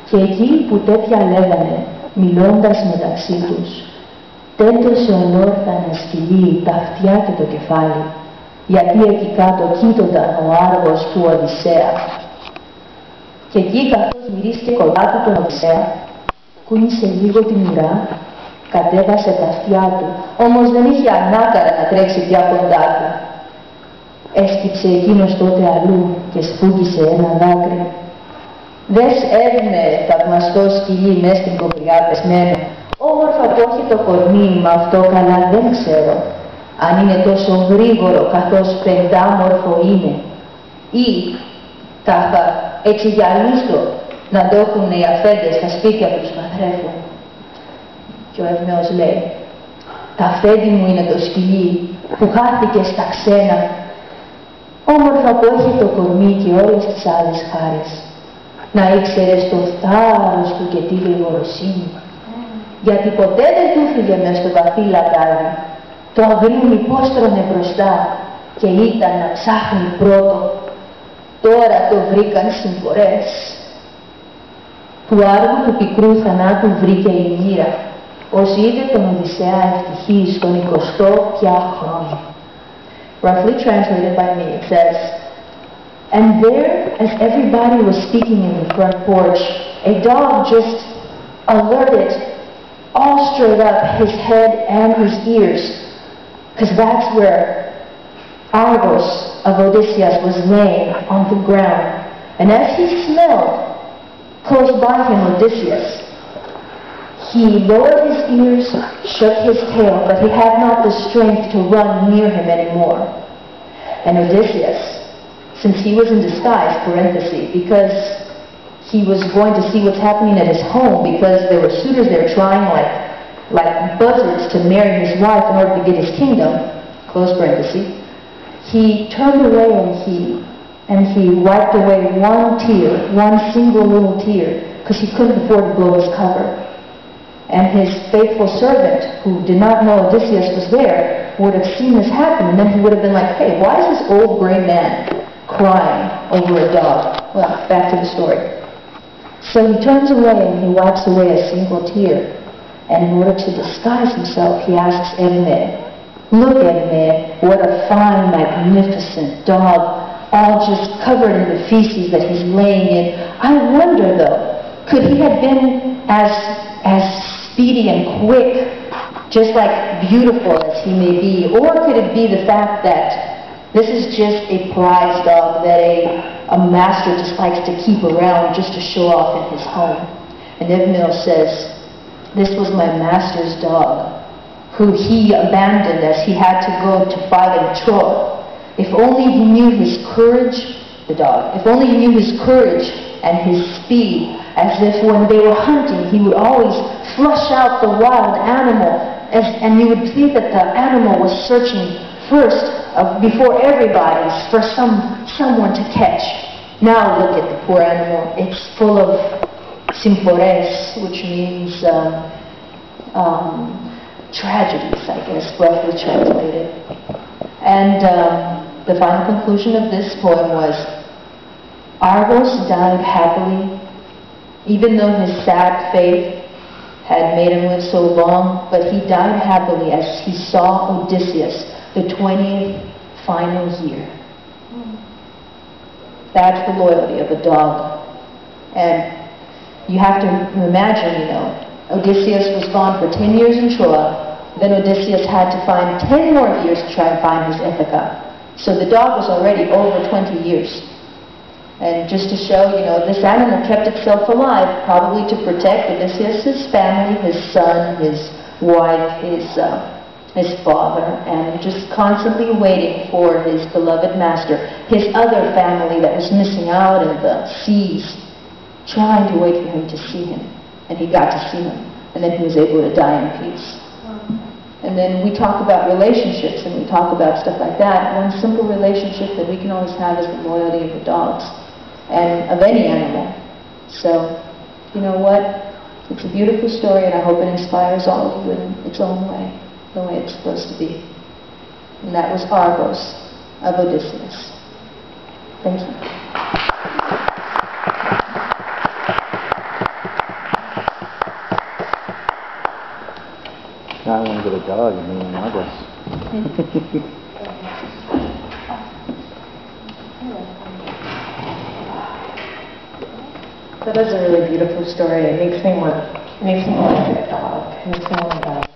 Και εκεί που τέτοια λέγανε, μιλώντας μεταξύ τους, τέντωσε ολόρθα να σκυλεί τα αυτιά και το κεφάλι, γιατί εκεί κάτω κοίτονταν ο Άργος του Οδυσσέα. Και εκεί καθώς μυρίστηκε κοντά του τον Οδυσσέα, κούνησε λίγο την ουρά, κατέβασε τα αυτιά του, όμως δεν είχε ανάκαρα να τρέξει πια κοντά του. Έσκυψε εκείνος τότε αλλού και σφούγγισε ένα δάκρυ. Δες έρνε θαυμαστό σκυλί μες στην κοπριά πεσμένο, όμορφα που έχει το κορμί, μα αυτό καλά δεν ξέρω, αν είναι τόσο γρήγορο καθώς πεντάμορφο είναι, ή τάχα έτσι για λούστρο να το έχουν οι αφέντες στα σπίτια τους να θρέφουν. Και ο Ευμαίος λέει, τα αφέντη μου είναι το σκυλί που χάθηκε στα ξένα, όμορφα που έχει το κορμί και όλες τις άλλες χάρες. Να ήξερες το θάρρος του και τη γρηγοροσύνη, γιατί ποτέ δεν του φύγε μες στο βαθύ λατάδι. Το αγρίμι πόστρωνε μπροστά και ήταν να ψάχνει πρώτο. Τώρα το βρήκαν συμφορές. Του Άργου του πικρού θανάτου βρήκε η μοίρα, ως είδε τον Οδυσσέα ευτυχή στον 20ο πια χρόνο. Roughly translated by me, it says, and there, as everybody was speaking in the front porch, a dog just alerted, all straight up, his head and his ears, because that's where Argos of Odysseus was laying on the ground. And as he smelled close by him Odysseus, he lowered his ears, shook his tail, but he had not the strength to run near him anymore. And Odysseus, since he was in disguise, parenthesis, because he was going to see what's happening at his home, because there were suitors there trying like buzzards to marry his wife in order to get his kingdom, close parenthesis, he turned away and he wiped away one tear, one single little tear, because he couldn't afford to blow his cover. And his faithful servant, who did not know Odysseus was there, would have seen this happen, and then he would have been like, hey, why is this old gray man crying over a dog? Well, back to the story. So he turns away and he wipes away a single tear. And in order to disguise himself, he asks Evne, look, Evne, what a fine, magnificent dog, all just covered in the feces that he's laying in. I wonder, though, could he have been as speedy and quick, just like beautiful as he may be, or could it be the fact that this is just a prize dog that a master just likes to keep around just to show off in his home? And Evnil says, this was my master's dog, who he abandoned as he had to go to fight in Troy. If only he knew his courage, the dog, if only he knew his courage and his speed, as if when they were hunting, he would always flush out the wild animal, and you would think that the animal was searching first, before everybody, for someone to catch. Now look at the poor animal. It's full of symphores, which means tragedies, I guess, roughly translated. And the final conclusion of this poem was, Argos died happily, even though his sad fate had made him live so long, but he died happily as he saw Odysseus, the 20th final year. That's the loyalty of a dog. And you have to imagine, Odysseus was gone for 10 years in Troy, then Odysseus had to find 10 more years to try and find his Ithaca. So the dog was already over 20 years. And just to show, this animal kept itself alive, probably to protect Odysseus' family, his son, his wife, his father, and just constantly waiting for his beloved master, his other family that was missing out in the seas, trying to wait for him to see him. And he got to see him, and then he was able to die in peace. And then we talk about relationships, and we talk about stuff like that. One simple relationship that we can always have is the loyalty of the dogs, and of any animal. So, you know what? It's a beautiful story, and I hope it inspires all of you in its own way, the way it's supposed to be. And that was Argos of Odysseus. Thank you. Now I want to get a dog and name him August. That is a really beautiful story. It makes me want to get a dog. It makes me want to